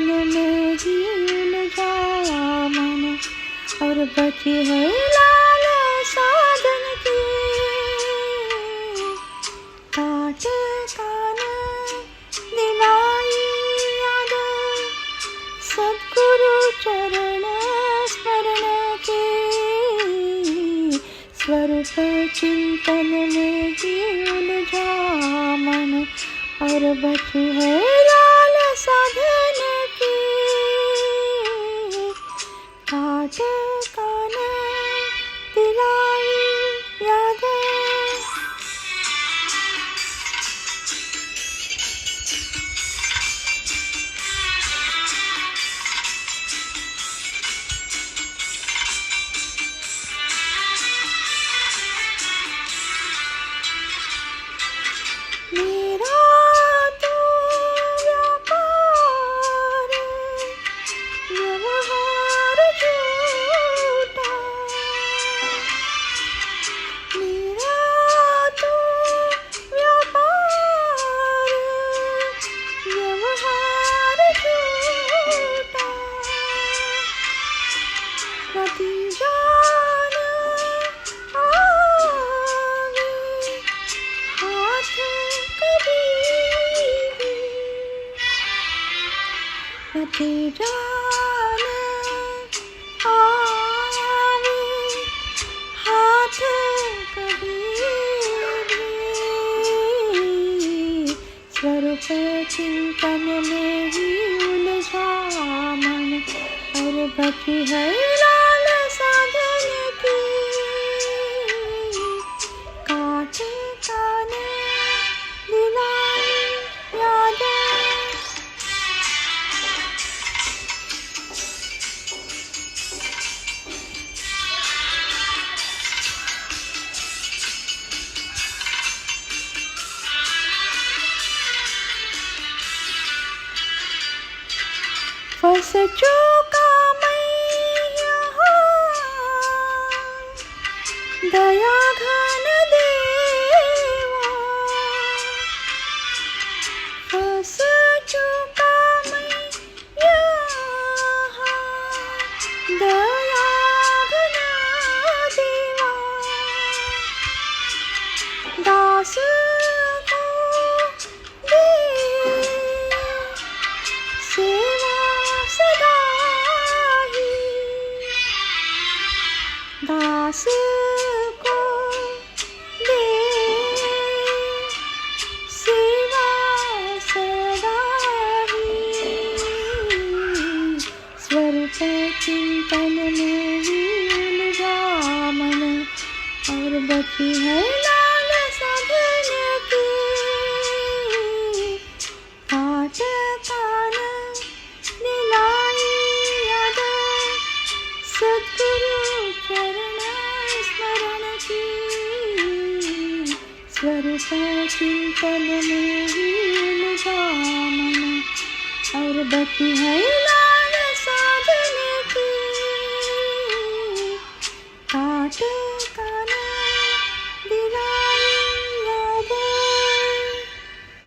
चिंतन में ही उलझा मन, और बची है लाल साधन की। काट कान दिलाई याद, सद्गुरु चरण स्मरण के। स्वरूप चिंतन में ही उलझा मन, और बची है लाल साधन की। काट कान दिलाई याद। मेरा तो व्यापार व्यवहार झूठा, मेरा तो व्यापार व्यवहार झूठा। नतीजा न आवे हाथ कभी भी, नतीजा न आवे हाथ कभी भी। स्वरूप चिंतन में ही उलझा मन, और बची है लाल साधन की। काट कान दिलाई याद। फंस चुका मैं यहाँ, दया घन देवा। फंस चुका मैं यहाँ, दया घन देवा। दास को दे सेवा सदा ही, दास को दे सेवा सदा ही। स्वरूप चिंतन में ही उलझा मन, और बची है लाल साधन की। काट कान दिलाई याद, सद्गुरु चरण स्मरण की। स्वरूप चिंतन में ही उलझा मन, और बची है